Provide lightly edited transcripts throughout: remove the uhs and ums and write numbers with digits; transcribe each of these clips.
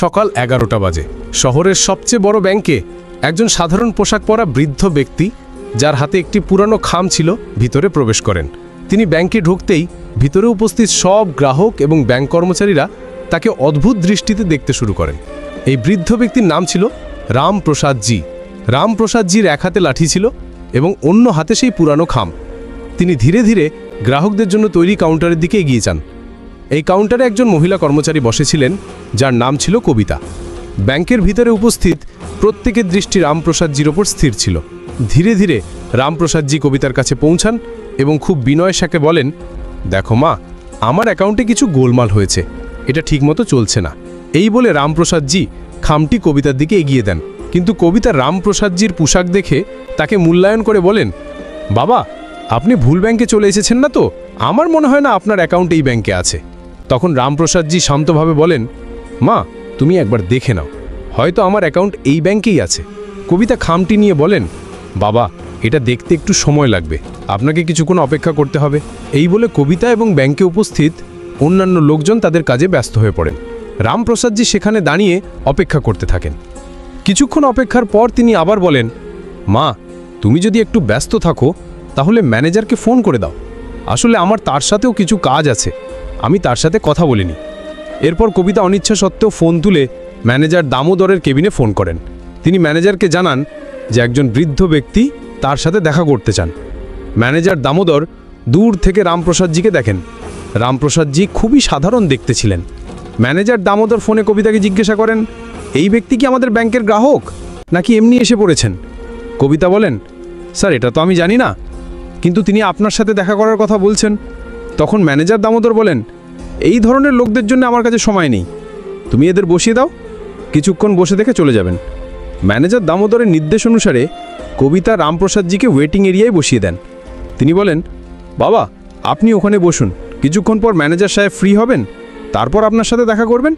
সকাল 11টা বাজে। শহরের সবচেয়ে বড় ব্যাংকে একজন সাধারণ পোশাক পরা বৃদ্ধ ব্যক্তি, যার হাতে একটি পুরানো খাম ছিল, ভিতরে প্রবেশ করেন। তিনি ব্যাংকে ঢুকতেই ভিতরে উপস্থিত সব গ্রাহক এবং ব্যাংক কর্মচারীরা তাকে অদ্ভুত দৃষ্টিতে দেখতে শুরু করেন। এই বৃদ্ধ ব্যক্তির নাম ছিল রামপ্রসাদজি। রামপ্রসাদজির এক হাতে লাঠি ছিল এবং অন্য হাতে সেই পুরানো খাম। তিনি ধীরে ধীরে গ্রাহকদের জন্য তৈরি কাউন্টারের দিকে এগিয়ে যান। এই কাউন্টারে একজন মহিলা কর্মচারী বসেছিলেন, যার নাম ছিল কবিতা। ব্যাংকের ভিতরে উপস্থিত প্রত্যেকের দৃষ্টি রামপ্রসাদজির ওপর স্থির ছিল। ধীরে ধীরে রামপ্রসাদজি কবিতার কাছে পৌঁছান এবং খুব বিনয়ের সাথে বলেন, দেখো মা, আমার অ্যাকাউন্টে কিছু গোলমাল হয়েছে, এটা ঠিকমতো চলছে না। এই বলে রামপ্রসাদজি খামটি কবিতার দিকে এগিয়ে দেন। কিন্তু কবিতা রামপ্রসাদজির পোশাক দেখে তাকে মূল্যায়ন করে বলেন, বাবা, আপনি ভুল ব্যাংকে চলে এসেছেন না তো? আমার মনে হয় না আপনার অ্যাকাউন্ট এই ব্যাংকে আছে। তখন রামপ্রসাদজি শান্তভাবে বলেন, মা, তুমি একবার দেখে নাও, হয়তো আমার অ্যাকাউন্ট এই ব্যাংকেই আছে। কবিতা খামটি নিয়ে বলেন, বাবা, এটা দেখতে একটু সময় লাগবে, আপনাকে কিছুক্ষণ অপেক্ষা করতে হবে। এই বলে কবিতা এবং ব্যাংকে উপস্থিত অন্যান্য লোকজন তাদের কাজে ব্যস্ত হয়ে পড়েন। রামপ্রসাদজি সেখানে দাঁড়িয়ে অপেক্ষা করতে থাকেন। কিছুক্ষণ অপেক্ষার পর তিনি আবার বলেন, মা, তুমি যদি একটু ব্যস্ত থাকো তাহলে ম্যানেজারকে ফোন করে দাও, আসলে আমার তার সাথেও কিছু কাজ আছে, আমি তার সাথে কথা বলিনি। এরপর কবিতা অনিচ্ছা সত্ত্বেও ফোন তুলে ম্যানেজার দামোদরের কেবিনে ফোন করেন। তিনি ম্যানেজারকে জানান যে একজন বৃদ্ধ ব্যক্তি তার সাথে দেখা করতে চান। ম্যানেজার দামোদর দূর থেকে রামপ্রসাদজিকে দেখেন। রামপ্রসাদজি খুবই সাধারণ দেখতে ছিলেন। ম্যানেজার দামোদর ফোনে কবিতাকে জিজ্ঞাসা করেন, এই ব্যক্তি কি আমাদের ব্যাংকের গ্রাহক নাকি এমনি এসে পড়েছেন? কবিতা বলেন, স্যার, এটা তো আমি জানি না, কিন্তু তিনি আপনার সাথে দেখা করার কথা বলছেন। তখন ম্যানেজার দামোদর বলেন, এই ধরনের লোকদের জন্য আমার কাছে সময় নেই, তুমি এদের বসিয়ে দাও, কিছুক্ষণ বসে দেখে চলে যাবেন। ম্যানেজার দামোদরের নির্দেশ অনুসারে কবিতা রামপ্রসাদজিকে ওয়েটিং এরিয়ায় বসিয়ে দেন। তিনি বলেন, বাবা, আপনি ওখানে বসুন, কিছুক্ষণ পর ম্যানেজার সাহেব ফ্রি হবেন, তারপর আপনার সাথে দেখা করবেন।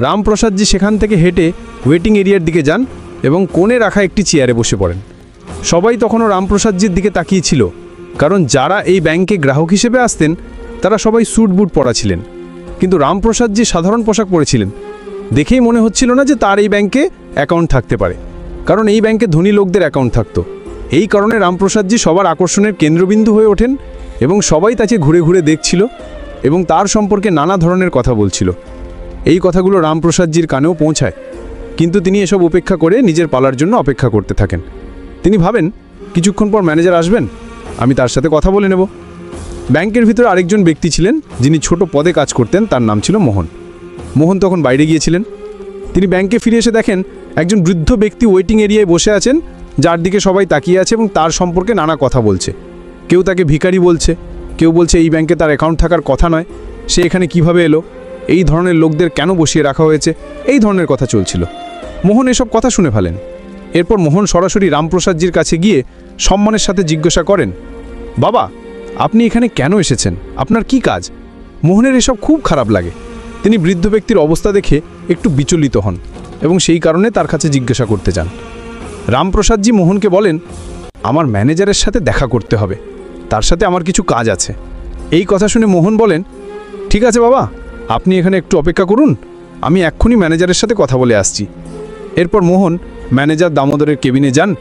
রামপ্রসাদজি সেখান থেকে হেঁটে ওয়েটিং এরিয়ার দিকে যান এবং কোণে রাখা একটি চেয়ারে বসে পড়েন। সবাই তখনও রামপ্রসাদজির দিকে তাকিয়েছিল, কারণ যারা এই ব্যাংকে গ্রাহক হিসেবে আসতেন তারা সবাই স্যুট বুট পরা ছিলেন, কিন্তু রামপ্রসাদজি সাধারণ পোশাক পরেছিলেন। দেখেই মনে হচ্ছিল না যে তার এই ব্যাংকে অ্যাকাউন্ট থাকতে পারে, কারণ এই ব্যাংকে ধনী লোকদের অ্যাকাউন্ট থাকত। এই কারণে রামপ্রসাদজি সবার আকর্ষণের কেন্দ্রবিন্দু হয়ে ওঠেন এবং সবাই তাকে ঘুরে ঘুরে দেখছিল এবং তার সম্পর্কে নানা ধরনের কথা বলছিল। এই কথাগুলো রামপ্রসাদজির কানেও পৌঁছায়, কিন্তু তিনি এসব উপেক্ষা করে নিজের পালার জন্য অপেক্ষা করতে থাকেন। তিনি ভাবেন, কিছুক্ষণ পর ম্যানেজার আসবেন, আমি তার সাথে কথা বলে নেব। ব্যাংকের ভিতরে আরেকজন ব্যক্তি ছিলেন যিনি ছোট পদে কাজ করতেন, তার নাম ছিল মোহন। মোহন তখন বাইরে গিয়েছিলেন। তিনি ব্যাংকে ফিরে এসে দেখেন একজন বৃদ্ধ ব্যক্তি ওয়েটিং এরিয়ায় বসে আছেন, যার দিকে সবাই তাকিয়ে আছে এবং তার সম্পর্কে নানা কথা বলছে। কেউ তাকে ভিখারি বলছে, কেউ বলছে এই ব্যাংকে তার অ্যাকাউন্ট থাকার কথা নয়, সে এখানে কিভাবে এলো, এই ধরনের লোকদের কেন বসিয়ে রাখা হয়েছে, এই ধরনের কথা চলছিল। মোহন এসব কথা শুনে ফেলেন। এরপর মোহন সরাসরি রামপ্রসাদজির কাছে গিয়ে সম্মানের সাথে জিজ্ঞাসা করেন, বাবা, আপনি এখানে কেন এসেছেন, আপনার কি কাজ? মোহনের এসব খুব খারাপ লাগে। তিনি বৃদ্ধ ব্যক্তির অবস্থা দেখে একটু বিচলিত হন এবং সেই কারণে তার কাছে জিজ্ঞাসা করতে চান। রামপ্রসাদজি মোহনকে বলেন, আমার ম্যানেজারের সাথে দেখা করতে হবে, তার সাথে আমার কিছু কাজ আছে। এই কথা শুনে মোহন বলেন, ঠিক আছে বাবা, আপনি এখানে একটু অপেক্ষা করুন, আমি এক্ষুনি ম্যানেজারের সাথে কথা বলে আসছি। এরপর মোহন ম্যানেজার দামোদরের কেবিনে যান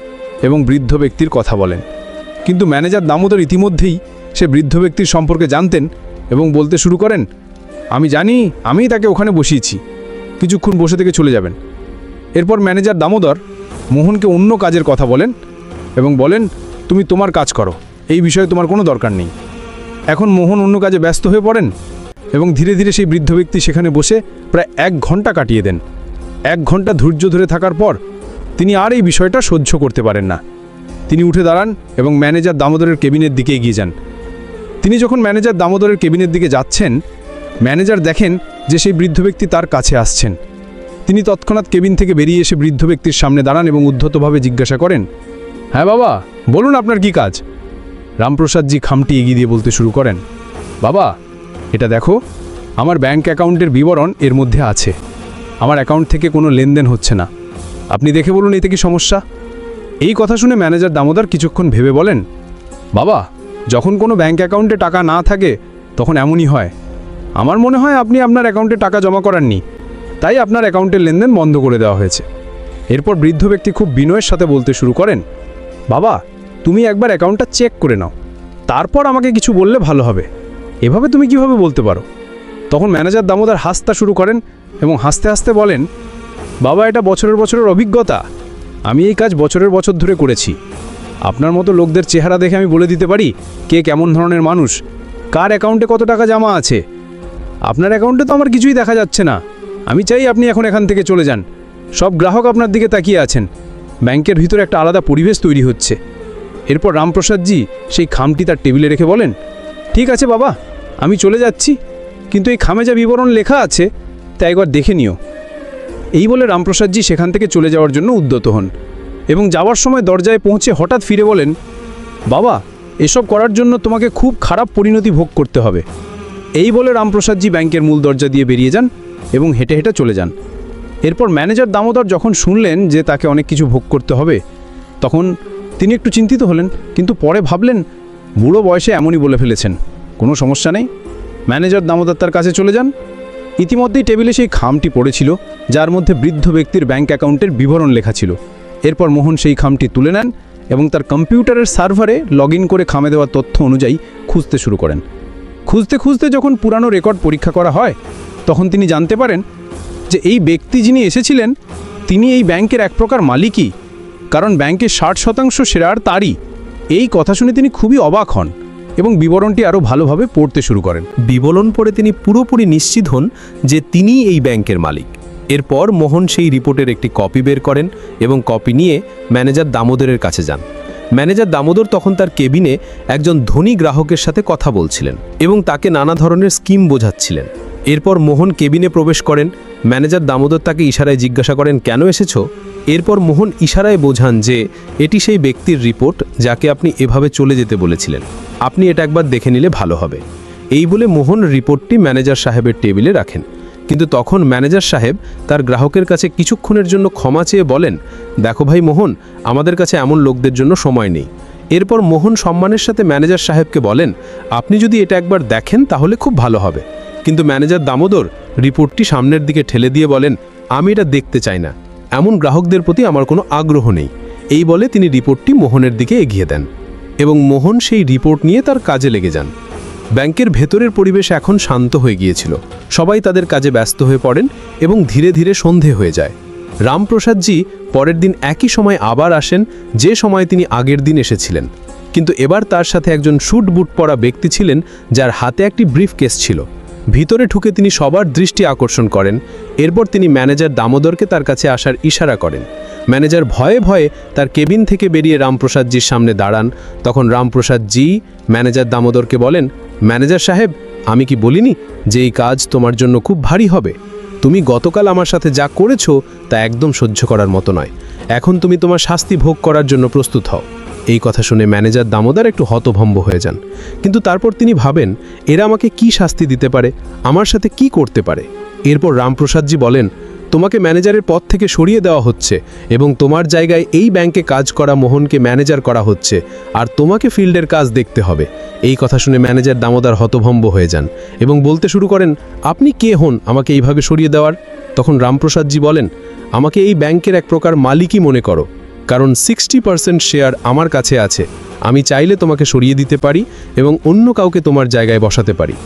এবং বৃদ্ধ ব্যক্তির কথা বলেন। কিন্তু ম্যানেজার দামোদর ইতিমধ্যেই সে বৃদ্ধ ব্যক্তির সম্পর্কে জানতেন এবং বলতে শুরু করেন, আমি জানি, আমিই তাকে ওখানে বসিয়েছি, কিছুক্ষণ বসে থেকে চলে যাবেন। এরপর ম্যানেজার দামোদর মোহনকে অন্য কাজের কথা বলেন এবং বলেন, তুমি তোমার কাজ করো, এই বিষয়ে তোমার কোনো দরকার নেই। এখন মোহন অন্য কাজে ব্যস্ত হয়ে পড়েন এবং ধীরে ধীরে সেই বৃদ্ধ ব্যক্তি সেখানে বসে প্রায় 1 ঘন্টা কাটিয়ে দেন। 1 ঘন্টা ধৈর্য ধরে থাকার পর তিনি আর এই বিষয়টা সহ্য করতে পারেন না। তিনি উঠে দাঁড়ান এবং ম্যানেজার দামোদরের কেবিনের দিকে এগিয়ে যান। তিনি যখন ম্যানেজার দামোদরের কেবিনের দিকে যাচ্ছেন, ম্যানেজার দেখেন যে সেই বৃদ্ধ ব্যক্তি তার কাছে আসছেন। তিনি তৎক্ষণাৎ কেবিন থেকে বেরিয়ে এসে বৃদ্ধ ব্যক্তির সামনে দাঁড়ান এবং উদ্ধতভাবে জিজ্ঞাসা করেন, হ্যাঁ বাবা, বলুন আপনার কি কাজ? রামপ্রসাদজি খামটি এগিয়ে দিয়ে বলতে শুরু করেন, বাবা, এটা দেখো, আমার ব্যাংক অ্যাকাউন্টের বিবরণ এর মধ্যে আছে, আমার অ্যাকাউন্ট থেকে কোনো লেনদেন হচ্ছে না, আপনি দেখে বলুন এতে কি সমস্যা? এই কথা শুনে ম্যানেজার দামোদর কিছুক্ষণ ভেবে বলেন, বাবা, যখন কোনো ব্যাংক অ্যাকাউন্টে টাকা না থাকে তখন এমনই হয়, আমার মনে হয় আপনি আপনার অ্যাকাউন্টে টাকা জমা করাননি, তাই আপনার অ্যাকাউন্টের লেনদেন বন্ধ করে দেওয়া হয়েছে। এরপর বৃদ্ধ ব্যক্তি খুব বিনয়ের সাথে বলতে শুরু করেন, বাবা, তুমি একবার অ্যাকাউন্টটা চেক করে নাও, তারপর আমাকে কিছু বললে ভালো হবে। এভাবে তুমি কিভাবে বলতে পারো? তখন ম্যানেজার দামোদর হাসতে শুরু করেন এবং হাসতে হাসতে বলেন, বাবা, এটা বছরের অভিজ্ঞতা। আমি এই কাজ বছরের বছর ধরে করেছি। আপনার মতো লোকদের চেহারা দেখে আমি বলে দিতে পারি কে কেমন ধরনের মানুষ, কার অ্যাকাউন্টে কত টাকা জমা আছে। আপনার অ্যাকাউন্টে তো আমার কিছুই দেখা যাচ্ছে না। আমি চাই আপনি এখন এখান থেকে চলে যান। সব গ্রাহক আপনার দিকে তাকিয়ে আছেন। ব্যাংকের ভিতরে একটা আলাদা পরিবেশ তৈরি হচ্ছে। এরপর রামপ্রসাদজি সেই খামটি তার টেবিলে রেখে বলেন, ঠিক আছে বাবা, আমি চলে যাচ্ছি, কিন্তু এই খামে যা বিবরণ লেখা আছে তা একবার দেখে নিও। এই বলে রামপ্রসাদজি সেখান থেকে চলে যাওয়ার জন্য উদ্যত হন এবং যাওয়ার সময় দরজায় পৌঁছে হঠাৎ ফিরে বলেন, বাবা, এসব করার জন্য তোমাকে খুব খারাপ পরিণতি ভোগ করতে হবে। এই বলে রামপ্রসাদজি ব্যাংকের মূল দরজা দিয়ে বেরিয়ে যান এবং হেঁটে হেঁটে চলে যান। এরপর ম্যানেজার দামোদর যখন শুনলেন যে তাকে অনেক কিছু ভোগ করতে হবে, তখন তিনি একটু চিন্তিত হলেন, কিন্তু পরে ভাবলেন বুড়ো বয়সে এমনই বলে ফেলেছেন, কোনো সমস্যা নেই। ম্যানেজার দামোদর তার কাছে চলে যান। ইতিমধ্যেই টেবিলে সেই খামটি পড়েছিল যার মধ্যে বৃদ্ধ ব্যক্তির ব্যাংক অ্যাকাউন্টের বিবরণ লেখা ছিল। এরপর মোহন সেই খামটি তুলে নেন এবং তার কম্পিউটারের সার্ভারে লগ ইন করে খামে দেওয়া তথ্য অনুযায়ী খুঁজতে শুরু করেন। খুঁজতে খুঁজতে যখন পুরানো রেকর্ড পরীক্ষা করা হয়, তখন তিনি জানতে পারেন যে এই ব্যক্তি যিনি এসেছিলেন তিনি এই ব্যাংকের এক প্রকার মালিকই, কারণ ব্যাংকের 60% শেয়ার তারই। এই কথা শুনে তিনি খুবই অবাক হন এবং বিবরণটি আরও ভালোভাবে পড়তে শুরু করেন। বিবরণ পড়ে তিনি পুরোপুরি নিশ্চিত হন যে তিনিই এই ব্যাংকের মালিক। এরপর মোহন সেই রিপোর্টের একটি কপি বের করেন এবং কপি নিয়ে ম্যানেজার দামোদরের কাছে যান। ম্যানেজার দামোদর তখন তার কেবিনে একজন ধনী গ্রাহকের সাথে কথা বলছিলেন এবং তাকে নানা ধরনের স্কিম বোঝাচ্ছিলেন। এরপর মোহন কেবিনে প্রবেশ করেন। ম্যানেজার দামোদর তাকে ইশারায় জিজ্ঞাসা করেন, কেন এসেছো? এরপর মোহন ইশারায় বোঝান যে এটি সেই ব্যক্তির রিপোর্ট যাকে আপনি এভাবে চলে যেতে বলেছিলেন। আপনি এটা একবার দেখে নিলে ভালো হবে। এই বলে মোহন রিপোর্টটি ম্যানেজার সাহেবের টেবিলে রাখেন। কিন্তু তখন ম্যানেজার সাহেব তার গ্রাহকের কাছে কিছুক্ষণের জন্য ক্ষমা চেয়ে বলেন, দেখো ভাই মোহন, আমাদের কাছে এমন লোকদের জন্য সময় নেই। এরপর মোহন সম্মানের সাথে ম্যানেজার সাহেবকে বলেন, আপনি যদি এটা একবার দেখেন তাহলে খুব ভালো হবে। কিন্তু ম্যানেজার দামোদর রিপোর্টটি সামনের দিকে ঠেলে দিয়ে বলেন, আমি এটা দেখতে চাই না, এমন গ্রাহকদের প্রতি আমার কোনো আগ্রহ নেই। এই বলে তিনি রিপোর্টটি মোহনের দিকে এগিয়ে দেন এবং মোহন সেই রিপোর্ট নিয়ে তার কাজে লেগে যান। ব্যাংকের ভেতরের পরিবেশ এখন শান্ত হয়ে গিয়েছিল। সবাই তাদের কাজে ব্যস্ত হয়ে পড়েন এবং ধীরে ধীরে সন্ধে হয়ে যায়। রামপ্রসাদজি পরের দিন একই সময় আবার আসেন, যে সময় তিনি আগের দিন এসেছিলেন। কিন্তু এবার তার সাথে একজন স্যুট বুট পরা ব্যক্তি ছিলেন যার হাতে একটি ব্রিফকেস ছিল। ভিতরে ঢুকে তিনি সবার দৃষ্টি আকর্ষণ করেন। এরপর তিনি ম্যানেজার দামোদরকে তার কাছে আসার ইশারা করেন। ম্যানেজার ভয়ে ভয়ে তার কেবিন থেকে বেরিয়ে রামপ্রসাদজির সামনে দাঁড়ান। তখন রামপ্রসাদজি ম্যানেজার দামোদরকে বলেন, ম্যানেজার সাহেব, আমি কি বলিনি যে এই কাজ তোমার জন্য খুব ভারী হবে? তুমি গতকাল আমার সাথে যা করেছো তা একদম সহ্য করার মতো নয়। এখন তুমি তোমার শাস্তি ভোগ করার জন্য প্রস্তুত হও। এই কথা শুনে ম্যানেজার দামোদর একটু হতভম্ব হয়ে যান। কিন্তু তারপর তিনি ভাবেন, এরা আমাকে কি শাস্তি দিতে পারে, আমার সাথে কি করতে পারে? এরপর রামপ্রসাদজি বলেন, তোমাকে ম্যানেজারের পদ থেকে সরিয়ে দেওয়া হচ্ছে এবং তোমার জায়গায় এই ব্যাংকে কাজ করা মোহনকে ম্যানেজার করা হচ্ছে, আর তোমাকে ফিল্ডের কাজ দেখতে হবে। এই কথা শুনে ম্যানেজার দামোদর হতভম্ব হয়ে যান এবং বলতে শুরু করেন, আপনি কে হন আমাকে এইভাবে সরিয়ে দেওয়ার? তখন রামপ্রসাদজি বলেন, আমাকে এই ব্যাংকের এক প্রকার মালিকই মনে করো, কারণ 60% শেয়ার আমার কাছে আছে। আমি চাইলে তোমাকে সরিয়ে দিতে পারি এবং অন্য কাউকে তোমার জায়গায় বসাতে পারি।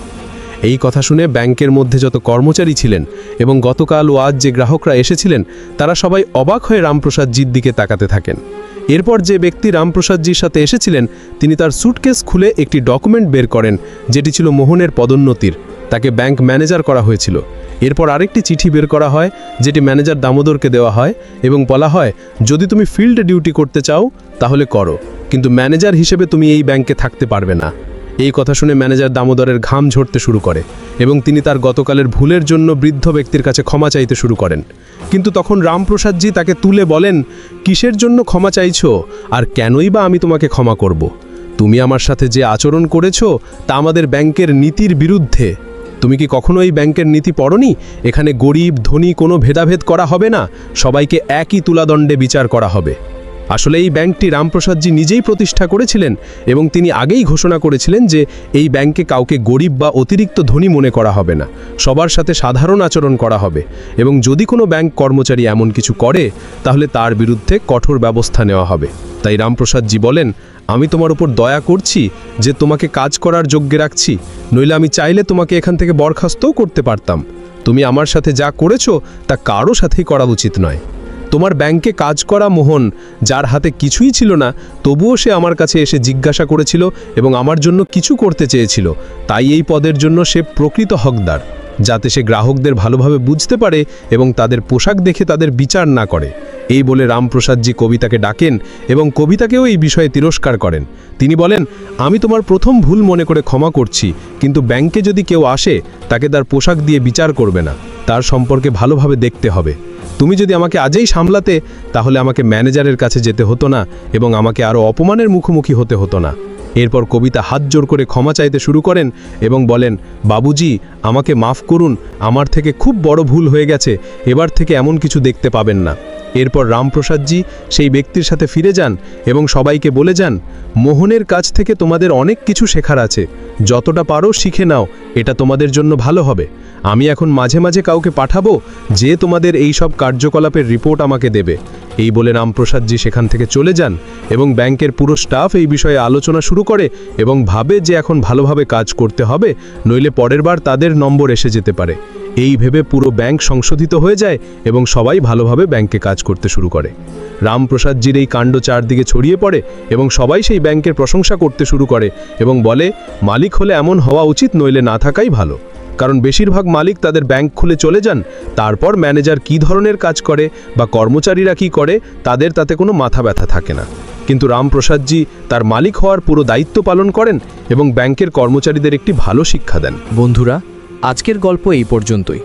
এই কথা শুনে ব্যাংকের মধ্যে যত কর্মচারী ছিলেন এবং গতকাল ও আজ যে গ্রাহকরা এসেছিলেন তারা সবাই অবাক হয়ে রামপ্রসাদজির দিকে তাকাতে থাকেন। এরপর যে ব্যক্তি রামপ্রসাদজির সাথে এসেছিলেন তিনি তার স্যুটকেস খুলে একটি ডকুমেন্ট বের করেন, যেটি ছিল মোহনের পদোন্নতির। তাকে ব্যাংক ম্যানেজার করা হয়েছিল। এরপর আরেকটি চিঠি বের করা হয়, যেটি ম্যানেজার দামোদরকে দেওয়া হয় এবং বলা হয়, যদি তুমি ফিল্ড ডিউটি করতে চাও তাহলে করো, কিন্তু ম্যানেজার হিসেবে তুমি এই ব্যাংকে থাকতে পারবে না। এই কথা শুনে ম্যানেজার দামোদরের ঘাম ঝরতে শুরু করে এবং তিনি তার গতকালের ভুলের জন্য বৃদ্ধ ব্যক্তির কাছে ক্ষমা চাইতে শুরু করেন। কিন্তু তখন রামপ্রসাদজি তাকে তুলে বলেন, কিসের জন্য ক্ষমা চাইছো, আর কেনই বা আমি তোমাকে ক্ষমা করব? তুমি আমার সাথে যে আচরণ করেছো তা আমাদের ব্যাংকের নীতির বিরুদ্ধে। তুমি কি কখনো এই ব্যাংকের নীতি পড়নি? এখানে গরিব ধনী কোনো ভেদাভেদ করা হবে না, সবাইকে একই তুলাদণ্ডে বিচার করা হবে। আসলে এই ব্যাংকটি রামপ্রসাদজি নিজেই প্রতিষ্ঠা করেছিলেন এবং তিনি আগেই ঘোষণা করেছিলেন যে এই ব্যাংকে কাউকে গরিব বা অতিরিক্ত ধনী মনে করা হবে না, সবার সাথে সাধারণ আচরণ করা হবে এবং যদি কোনো ব্যাংক কর্মচারী এমন কিছু করে তাহলে তার বিরুদ্ধে কঠোর ব্যবস্থা নেওয়া হবে। তাই রামপ্রসাদজি বলেন, আমি তোমার উপর দয়া করছি যে তোমাকে কাজ করার যোগ্যে রাখছি, নইলে আমি চাইলে তোমাকে এখান থেকে বরখাস্তও করতে পারতাম। তুমি আমার সাথে যা করেছো তা কারো সাথেই করা উচিত নয়। তোমার ব্যাংকে কাজ করা মোহন, যার হাতে কিছুই ছিল না, তবুও সে আমার কাছে এসে জিজ্ঞাসা করেছিল এবং আমার জন্য কিছু করতে চেয়েছিল, তাই এই পদের জন্য সে প্রকৃত হকদার, যাতে সে গ্রাহকদের ভালোভাবে বুঝতে পারে এবং তাদের পোশাক দেখে তাদের বিচার না করে। এই বলে রামপ্রসাদজি কবিতাকে ডাকেন এবং কবিতাকেও এই বিষয়ে তিরস্কার করেন। তিনি বলেন, আমি তোমার প্রথম ভুল মনে করে ক্ষমা করছি, কিন্তু ব্যাংকে যদি কেউ আসে তাকে তার পোশাক দিয়ে বিচার করবে না, তার সম্পর্কে ভালোভাবে দেখতে হবে। তুমি যদি আমাকে আজই সামলাতে তাহলে আমাকে ম্যানেজারের কাছে যেতে হতো না এবং আমাকে আরও অপমানের মুখোমুখি হতে হতো না। এরপর কবিতা হাত জোর করে ক্ষমা চাইতে শুরু করেন এবং বলেন, বাবুজি আমাকে মাফ করুন, আমার থেকে খুব বড় ভুল হয়ে গেছে, এবার থেকে এমন কিছু দেখতে পাবেন না। এরপর রামপ্রসাদজি সেই ব্যক্তির সাথে ফিরে যান এবং সবাইকে বলে যান, মোহনের কাছ থেকে তোমাদের অনেক কিছু শেখার আছে, যতটা পারো শিখে নাও, এটা তোমাদের জন্য ভালো হবে। আমি এখন মাঝে মাঝে কাউকে পাঠাবো যে তোমাদের এই সব কার্যকলাপের রিপোর্ট আমাকে দেবে। এই বলে রামপ্রসাদজি সেখান থেকে চলে যান এবং ব্যাংকের পুরো স্টাফ এই বিষয়ে আলোচনা শুরু করে এবং ভাবে যে এখন ভালোভাবে কাজ করতে হবে, নইলে পরের বার তাদের নম্বর এসে যেতে পারে। এই ভেবে পুরো ব্যাংক সংশোধিত হয়ে যায় এবং সবাই ভালোভাবে ব্যাংকে কাজ করতে শুরু করে। রামপ্রসাদজির এই কাণ্ড চারদিকে ছড়িয়ে পড়ে এবং সবাই সেই ব্যাংকের প্রশংসা করতে শুরু করে এবং বলে, মালিক হলে এমন হওয়া উচিত, নইলে না থাকাই ভালো। কারণ বেশিরভাগ মালিক তাদের ব্যাংক খুলে চলে যান, তারপর ম্যানেজার কী ধরনের কাজ করে বা কর্মচারীরা কি করে তাদের তাতে কোনো মাথা ব্যথা থাকে না। কিন্তু রামপ্রসাদজি তার মালিক হওয়ার পুরো দায়িত্ব পালন করেন এবং ব্যাংকের কর্মচারীদের একটি ভালো শিক্ষা দেন। বন্ধুরা, আজকের গল্প এই পর্যন্তই।